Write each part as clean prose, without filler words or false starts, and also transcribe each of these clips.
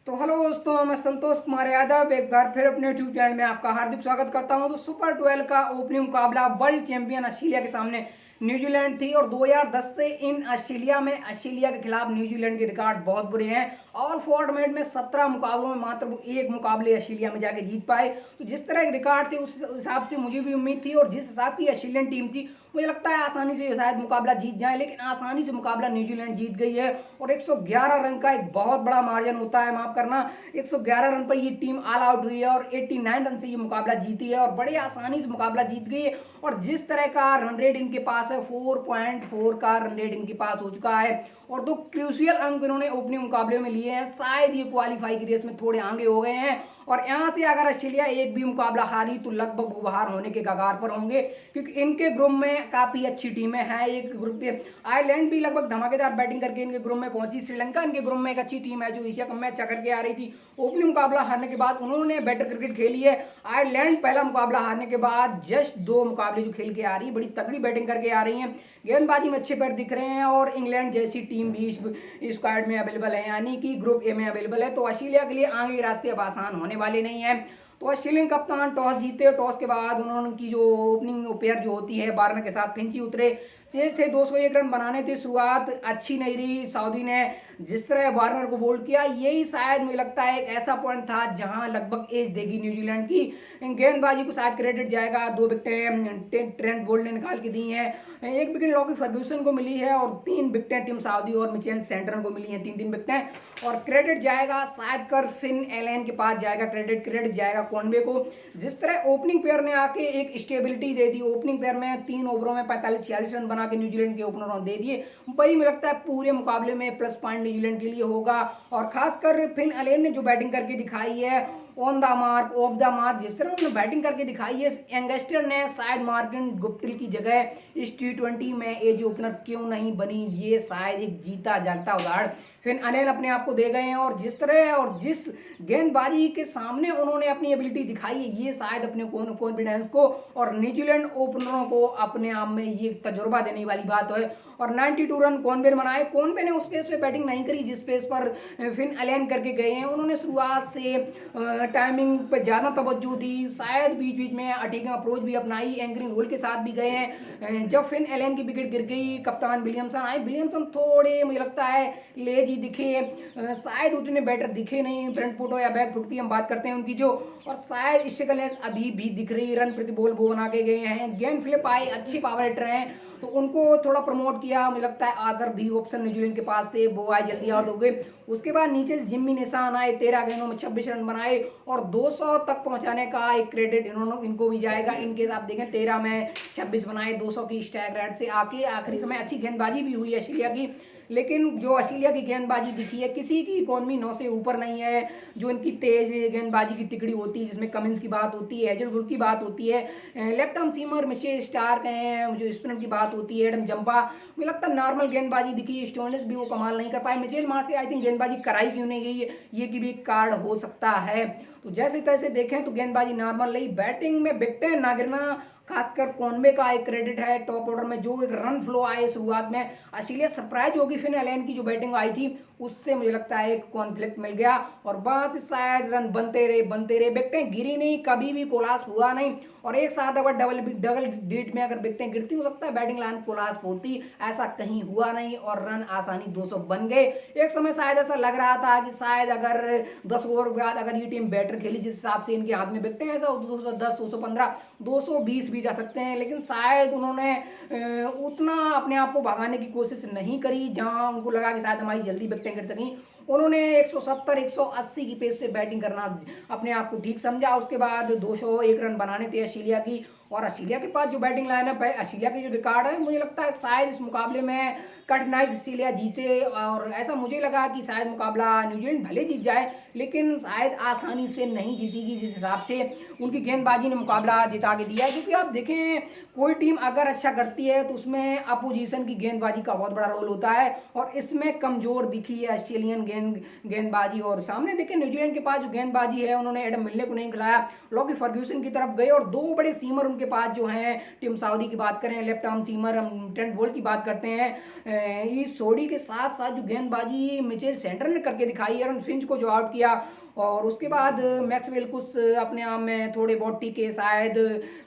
तो हेलो दोस्तों, मैं संतोष कुमार यादव एक बार फिर अपने यूट्यूब चैनल में आपका हार्दिक स्वागत करता हूं। तो सुपर 12 का ओपनिंग मुकाबला वर्ल्ड चैंपियन ऑस्ट्रेलिया के सामने न्यूजीलैंड थी और 2010 से इन ऑस्ट्रेलिया के खिलाफ न्यूजीलैंड के रिकॉर्ड बहुत बुरे हैं। ऑल फॉर्मेट में 17 मुकाबलों में मात्र वो एक मुकाबले ऑस्ट्रेलिया में जाके जीत पाए। तो जिस तरह के रिकॉर्ड थे उस हिसाब से मुझे भी उम्मीद थी और जिस हिसाब की ऑस्ट्रेलियन टीम थी मुझे लगता है आसानी से शायद मुकाबला जीत जाए, लेकिन आसानी से मुकाबला न्यूजीलैंड जीत गई है। और 111 रन का एक बहुत बड़ा मार्जिन होता है, माफ करना, 111 रन पर ये टीम ऑल आउट हुई है और 89 रन से ये मुकाबला जीती है और बड़ी आसानी से मुकाबला जीत गई है। और जिस तरह का रन रेट इनके पास है, 4.4 का रन रेट इनके पास हो चुका है और दो क्रूशियल अंक इन्होंने ओपनिंग मुकाबले में लिए हैं। शायद ये क्वालिफाई की रेस में थोड़े आगे हो गए हैं और यहां से अगर ऑस्ट्रेलिया एक भी मुकाबला हारी तो लगभग वो बाहर होने के कगार पर होंगे, क्योंकि इनके ग्रुप में काफी अच्छी टीमें हैं। एक ग्रुप में आयरलैंड भी लगभग धमाकेदार बैटिंग करके इनके ग्रुप में पहुंची। श्रीलंका इनके ग्रुप में एक अच्छी टीम है जो एशिया कप में अच्छा करके आ रही थी। ओपनिंग मुकाबला हारने के बाद उन्होंने बेटर क्रिकेट खेली है। आयरलैंड पहला मुकाबला हारने के बाद जस्ट 2 मुकाबले जो खेल के आ रही है, बड़ी तगड़ी बैटिंग करके आ रही है, गेंदबाजी में अच्छे पैर दिख रहे हैं और इंग्लैंड जैसी टीम भी इस स्क्वाड में अवेलेबल है, यानी कि ग्रुप ए में अवेलेबल है। तो ऑस्ट्रेलिया के लिए आगे रास्ते अब आसान होने वाले नहीं है। तो ऑस्ट्रेलियन कप्तान टॉस जीते, टॉस के बाद उन्होंने की जो ओपनिंग पेयर जो होती है वार्नर के साथ फिंची उतरे। चेज थे 201 रन बनाने थे, शुरुआत अच्छी नहीं रही। सऊदी ने जिस तरह वार्नर को बोल्ड किया, यही शायद मुझे लगता है एक ऐसा पॉइंट था जहां लगभग एज देगी न्यूजीलैंड की। गेंदबाजी को शायद क्रेडिट जाएगा। 2 विकेटें ट्रेंट बोल्ट ने निकाल के दी हैं, 1 विकेट लॉकी फर्ग्यूसन को मिली है और 3 विकेटें टिम साउदी और मिचेल सेंटरन को मिली हैं, 3-3 विकेटें। और क्रेडिट जाएगा शायद कर फिन एलन के पास जाएगा, क्रेडिट जाएगा कॉनवे को। जिस तरह ओपनिंग पेयर ने आके एक स्टेबिलिटी दे दी, ओपनिंग पेयर में 3 ओवरों में 45-46 रन बना के न्यूजीलैंड के ओपनरों ने दे दिए, वही मुझे लगता है पूरे मुकाबले में प्लस पॉइंट न्यूजीलैंड के लिए होगा। और खासकर फिन एलन ने जो बैटिंग करके दिखाई है, on the mark of the mark, जिस तरह उन्होंने बैटिंग करके दिखाई है, यंगस्टर ने शायद मार्टिन गुप्टिल की जगह इस T20 में एज ओपनर क्यों नहीं बनी, ये शायद एक जीता जागता उदाहरण फिन अनिल अपने आप को दे गए हैं। और जिस तरह और जिस गेंदबाजी के सामने उन्होंने अपनी एबिलिटी दिखाई है, ये शायद अपने कॉन्फिडेंस को और न्यूजीलैंड ओपनरों को अपने आप में ये तजुर्बा देने वाली बात है। और 92 रन कॉनवे ने बनाए। कॉनवे ने उस पेस पे बैटिंग नहीं करी जिस पेस पर फिन एलन करके गए हैं। उन्होंने शुरुआत से टाइमिंग पे ज़्यादा तवज्जो दी, शायद बीच बीच में अटैकिंग अप्रोच भी अपनाई, एंकरिंग रोल के साथ भी गए हैं। जब फिन एलन की विकेट गिर गई, कप्तान विलियमसन आए। विलियमसन थोड़े मुझे लगता है लेजी दिखे, शायद उतने बेटर दिखे नहीं। फ्रंट फुट या बैक फुट की हम बात करते हैं उनकी जो, और शायद स्ट्रगलनेस अभी भी दिख रही। रन प्रति बॉल वो बना के गए हैं, गेंद फ्लिप आए, अच्छे पावर हिटर हैं तो उनको थोड़ा प्रमोट किया। मुझे लगता है आदर भी ऑप्शन न्यूजीलैंड के पास थे, वो आए जल्दी आउट हो गए। उसके बाद नीचे से जिम्मी निशान आए, 13 गेंदों में 26 रन बनाए और 200 तक पहुंचाने का एक क्रेडिट इनको भी जाएगा। इनके आप देखें 13 में 26 बनाए, 200 की स्ट्राइक रेट से आके आखिरी समय अच्छी गेंदबाजी भी हुई है ऑस्ट्रेलिया की, लेकिन जो ऑस्ट्रेलिया की गेंदबाजी दिखी है, किसी की इकोनॉमी 9 से ऊपर नहीं है। जो इनकी तेज गेंदबाजी की तिकड़ी होती है, जिसमें कमिंस की बात होती है, हेजलवुड की बात होती है, left arm seamer Mitchell Starc हैं, जो स्पिनर की बात होती है, एडम जंपा, मुझे लगता है नॉर्मल गेंदबाजी दिखी। स्टोनलेस भी वो कमाल नहीं कर पाए। मिचेल मार्श से आई थिंक गेंदबाजी कराई क्यों नहीं गई है, ये की भी कार्ड हो सकता है। तो जैसे तैसे देखें तो गेंदबाजी नॉर्मल रही। बैटिंग में विकेटें ना गिरना, खासकर कॉनवे का एक क्रेडिट है। टॉप ऑर्डर में जो एक रन फ्लो आए शुरुआत में, ऑस्ट्रेलिया सरप्राइज होगी फिन एलन की जो बैटिंग आई थी उससे, मुझे लगता है एक कॉन्फ्लिक्ट मिल गया और वहां से शायद रन बनते रहे, विकेटें गिरी नहीं, कभी भी कोलास हुआ नहीं। और एक साथ अगर डबल डिजिट में अगर विकेटें गिरती, हो सकता है बैटिंग लाइन कोलास होती, ऐसा कहीं हुआ नहीं और रन आसानी 200 बन गए। एक समय शायद ऐसा लग रहा था कि शायद अगर 10 ओवर के बाद अगर ये टीम बैटर खेली जिस हिसाब से इनके हाथ में विकेटें, ऐसा 210, 215, 220 भी जा सकते हैं, लेकिन शायद उन्होंने उतना अपने आप को भगाने की कोशिश नहीं करी। जहां उनको लगा कि शायद हमारी जल्दी विकेटें गिर सकें, उन्होंने 170, 180 की पेस से बैटिंग करना अपने आप को ठीक समझा। उसके बाद 201 रन बनाने थे ऑस्ट्रेलिया की, और ऑस्ट्रेलिया के पास जो बैटिंग लाइनअप है, ऑस्ट्रेलिया के जो रिकॉर्ड है, मुझे लगता है शायद इस मुकाबले में कठिनाई से ऑस्ट्रेलिया जीते। और ऐसा मुझे लगा कि शायद मुकाबला न्यूजीलैंड भले जीत जाए, लेकिन शायद आसानी से नहीं जीतेगी जिस हिसाब से उनकी गेंदबाजी ने मुकाबला जिता के दिया है। क्योंकि आप देखें कोई टीम अगर अच्छा करती है तो उसमें अपोजिशन की गेंदबाजी का बहुत बड़ा रोल होता है, और इसमें कमजोर दिखी है ऑस्ट्रेलियन गेंदबाजी। और सामने देखें न्यूजीलैंड के पास जो गेंदबाजी है, उन्होंने एडम मिलने को नहीं खिलाया, लॉकी फर्ग्यूसन की तरफ गए और 2 बड़े सीमर उनके पास जो हैं, टिम साउदी की बात करें, लेफ्ट आर्म सीमर, हम ट्रेंट बोल्ट की बात करते हैं, इस सोडी के साथ साथ जो गेंदबाजी मिचेल सेंटर ने करके दिखाई, एरन फिंच को जो आउट किया, और उसके बाद मैक्सवेल कुछ अपने आप में थोड़े बहुत टीके, शायद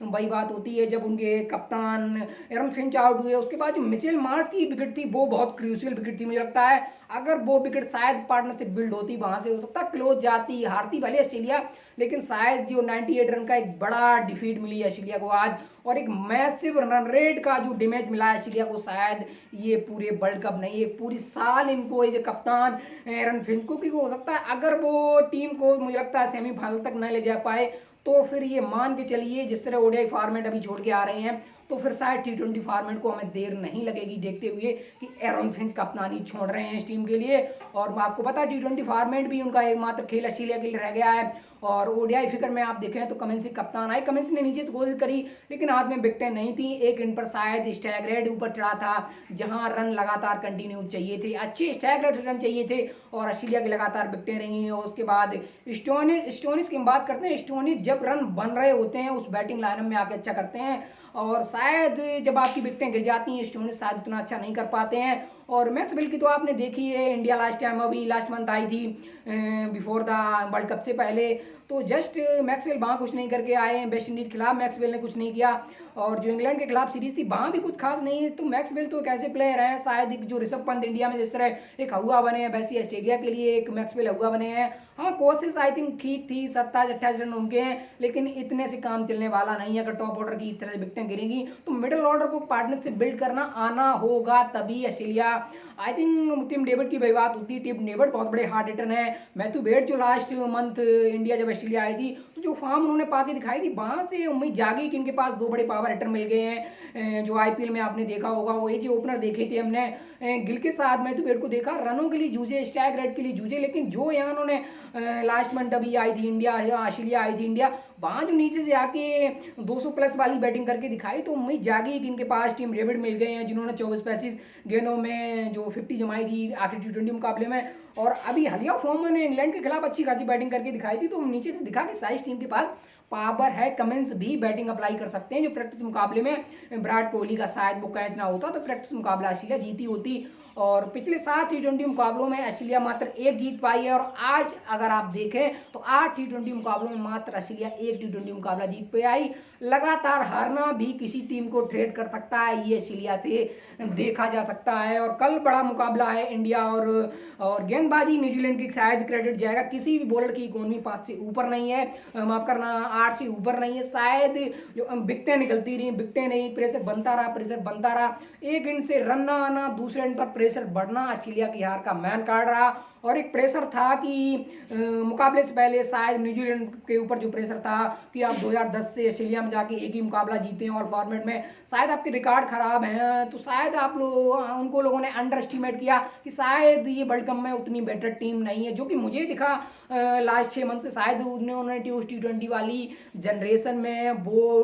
वही बात होती है जब उनके कप्तान एरन फिंच आउट हुए। उसके बाद जो मिचेल मार्श की विकेट थी वो बहुत क्रूशियल विकेट थी, मुझे लगता है अगर वो विकेट शायद पार्टनरशिप बिल्ड होती वहां से हो सकता क्लोज जाती, हारती भले ऑस्ट्रेलिया, लेकिन शायद जो 98 रन का एक बड़ा डिफीट मिली है ऑस्ट्रेलिया को आज, और एक मैसिव रन रेट का जो डैमेज मिला है ऑस्ट्रेलिया को, शायद ये पूरे वर्ल्ड कप नहीं, एक पूरी साल इनको ये कप्तान एरन फिंच को, हो सकता है अगर वो टीम को मुझे लगता है सेमीफाइनल तक न ले जा पाए तो फिर ये मान के चलिए जिस तरह ओडीआई फॉर्मेट अभी छोड़ के आ रहे हैं तो फिर शायद टी20 फॉर्मेट को हमें देर नहीं लगेगी देखते हुए कि एरन फिंच कप्तानी छोड़ रहे हैं इस टीम के लिए। और आपको पता है टी20 फॉर्मेट भी उनका एकमात्र खेल ऑस्ट्रेलिया के लिए रह गया है। और ओडीआई फिगर में आप देखें तो कमिंस कप्तान आए, कमिंस ने नीचे से कोशिश करी लेकिन हाथ में विकेटें नहीं थी, एक इन पर शायद स्टैग रेट ऊपर चढ़ा था जहां रन लगातार कंटिन्यू चाहिए थे, अच्छे स्टैग रेट रन चाहिए थे, और ऑस्ट्रेलिया की लगातार विकेटें रही। और उसके बाद स्टोनिस की हम बात करते हैं, स्टोनिस जब रन बन रहे होते हैं उस बैटिंग लाइनअप में आके अच्छा करते हैं, और शायद जब आपकी विकेटें गिर जाती हैं स्टोनिस शायद उतना अच्छा नहीं कर पाते हैं। और मैक्सवेल की तो आपने देखी है, इंडिया लास्ट टाइम अभी लास्ट मंथ आई थी बिफोर द वर्ल्ड कप से पहले, तो जस्ट मैक्सवेल वहाँ कुछ नहीं करके आए हैं, वेस्ट इंडीज के खिलाफ मैक्सवेल ने कुछ नहीं किया, और जो इंग्लैंड के खिलाफ सीरीज थी वहाँ भी कुछ खास नहीं है। तो मैक्सवेल तो एक ऐसे प्लेयर हैं, शायद एक जो ऋषभ पंत इंडिया में जिस तरह एक हवा बने हैं वैसे ऑस्ट्रेलिया के लिए एक मैक्सवेल हवा बने हैं। हाँ कोशिश आई थिंक ठीक थी, 27-28 रन उनके हैं, लेकिन इतने से काम चलने वाला नहीं है। अगर टॉप ऑर्डर की तरह विकेटें गिरेंगी तो मिडिल ऑर्डर को पार्टनरशिप बिल्ड करना आना होगा, तभी Australia I think Tim David की बात होती है, टिम डेविड बहुत बड़े हार्ड हिटर हैं। मैथ्यू वेड जो लास्ट मंथ इंडिया जब ऑस्ट्रेलिया आई थी तो जो फॉर्म उन्होंने पाके दिखाई थी वहां से उम्मीद जागी कि इनके पास दो बड़े पावर हिटर मिल गए हैं। जो आईपीएल में आपने देखा होगा वो एजी ओपनर देखे थे हमने, गिल के साथ मैथ्यू वेड को देखा, रनों के लिए जूझे, स्ट्राइक रेट के लिए जूझे, लेकिन जो यहाँ उन्होंने लास्ट मंथ अभी आई थी इंडिया, ऑस्ट्रेलिया आई थी इंडिया, वहाँ जो नीचे से आके 200 प्लस वाली बैटिंग करके दिखाई तो उम्मीद जागी कि इनके पास टीम डेविड मिल गए हैं जिन्होंने 24-25 गेंदों में जो 50 जमाई थी आखिरी टी20 मुकाबले में। और अभी हालिया फॉर्म में इंग्लैंड के खिलाफ अच्छी खासी बैटिंग करके दिखाई थी, तो नीचे से दिखा कि साइज टीम के पास पावर है, कमिंस भी बैटिंग अप्लाई कर सकते हैं। जो प्रैक्टिस मुकाबले में विराट कोहली का शायद वो कैच ना होता तो प्रैक्टिस मुकाबला ऑस्ट्रेलिया जीती होती। और पिछले 7 टी20 मुकाबलों में ऑस्ट्रेलिया मात्र 1 जीत पाई है, और आज अगर आप देखें तो 8 टी20 मुकाबलों में मात्र ऑस्ट्रेलिया 1 टी20 मुकाबला जीत पे आई। लगातार हारना भी किसी टीम को ट्रेड कर सकता है, ये ऑस्ट्रेलिया से देखा जा सकता है। और कल बड़ा मुकाबला है इंडिया और गेंदबाजी न्यूजीलैंड की शायद क्रेडिट जाएगा, किसी भी बॉलर की इकोनॉमी 5 से ऊपर नहीं है, माफ करना 8 से ऊपर नहीं है, शायद जो विकेटें निकलती रही, विकेटें नहीं, प्रेशर बनता रहा, एक एंड से रन ना आना, दूसरे एंड पर प्रेशर बढ़ना ऑस्ट्रेलिया की हार का मैन कार्ड रहा। और एक प्रेशर था कि मुकाबले से पहले शायद न्यूजीलैंड के ऊपर जो प्रेशर था कि आप 2010 से ऑस्ट्रेलिया में जाके एक ही मुकाबला जीते हैं और फॉर्मेट में शायद आपके रिकॉर्ड खराब हैं, तो शायद आप उनको लोगों ने अंडर एस्टिमेट किया कि शायद ये वर्ल्ड कप में उतनी बेटर टीम नहीं है, जो कि मुझे दिखा लास्ट 6 मंथ से शायद उन्होंने टी20 वाली जनरेशन में वो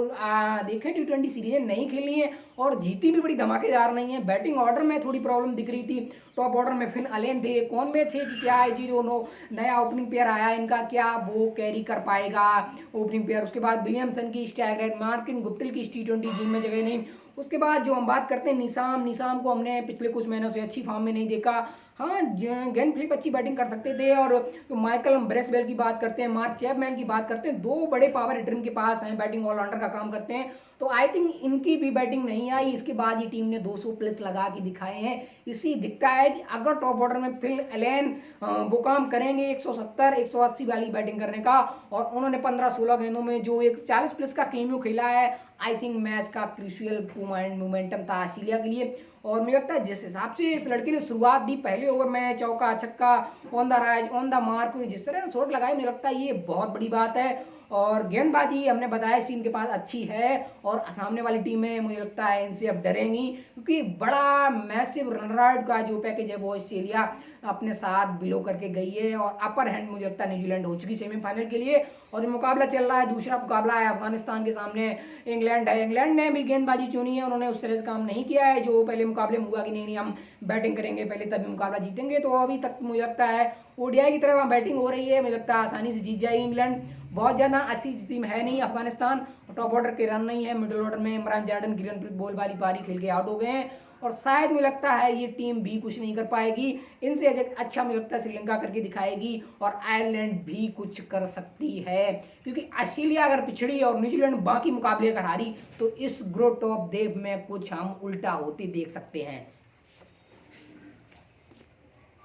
देखें टी20 सीरीजें नहीं खेली हैं और जीती भी बड़ी धमाकेदार नहीं है। बैटिंग ऑर्डर में थोड़ी प्रॉब्लम दिख रही थी, टॉप ऑर्डर में फिन अलेन थे, कौन में थे कि क्या है जी जो नया ओपनिंग प्लेयर आया इनका क्या वो कैरी कर पाएगा ओपनिंग प्लेयर। उसके बाद विलियमसन की स्टैगरेट, मार्किन गुप्टिल की टी20 टीम में जगह नहीं। उसके बाद जो हम बात करते हैं निशाम को हमने पिछले कुछ महीनों से अच्छी फॉर्म में नहीं देखा। हाँ गेन फ्लिप अच्छी बैटिंग कर सकते थे। और तो माइकल ब्रेसवेल की बात करते हैं, मार्क चैपमैन की बात करते हैं, 2 बड़े पावर हिटर इनके पास हैं, बैटिंग ऑलराउंडर का काम करते हैं, तो आई थिंक इनकी भी बैटिंग नहीं आई। इसके बाद ये टीम ने 200 प्लस लगा के दिखाए हैं। इसी दिखता है कि अगर टॉप ऑर्डर में फिल एलेन वो काम करेंगे 170-180 वाली बैटिंग करने का, और उन्होंने 15-16 गेंदों में जो एक 40 प्लस का केमियो खेला है, आई थिंक मैच का क्रूशियल मोमेंटम था ऑस्ट्रेलिया के लिए। और मुझे लगता है जिस हिसाब से इस लड़के ने शुरुआत दी, पहले ओवर में चौका छक्का on the rise on the mark, जिस तरह शॉट लगाए, मुझे लगता है ये बहुत बड़ी बात है। और गेंदबाजी हमने बताया इस टीम के पास अच्छी है, और सामने वाली टीमें मुझे लगता है इनसे अब डरेंगी, क्योंकि बड़ा मैसिव रनआउट का जो पैकेज है वो ऑस्ट्रेलिया अपने साथ बिलो करके गई है, और अपर हैंड मुझे लगता है न्यूजीलैंड हो चुकी सेमीफाइनल के लिए। और जो मुकाबला चल रहा है, दूसरा मुकाबला है अफगानिस्तान के सामने, इंग्लैंड है। इंग्लैंड ने भी गेंदबाजी चुनी है, उन्होंने उस तरह से काम नहीं किया है जो पहले मुकाबले में हुआ कि नहीं हम बैटिंग करेंगे पहले तभी मुकाबला जीतेंगे। तो अभी तक मुझे लगता है ओडीआई की तरह वहाँ बैटिंग हो रही है, मुझे लगता है आसानी से जीत जाएगी इंग्लैंड। बहुत ज़्यादा अच्छी टीम है नहीं अफगानिस्तान, टॉप ऑर्डर के रन नहीं है, मिडिल ऑर्डर में इमरान जार्डन, गिरनप्रीत बॉल वाली पारी खेल के आउट हो गए हैं। और शायद मुझे लगता है ये टीम भी कुछ नहीं कर पाएगी। इनसे अच्छा मुझे लगता है श्रीलंका करके दिखाएगी और आयरलैंड भी कुछ कर सकती है, क्योंकि ऑस्ट्रेलिया अगर पिछड़ी और न्यूजीलैंड बाकी मुकाबले अगर हारी तो इस ग्रुप ऑफ देव में कुछ हम उल्टा होते देख सकते हैं।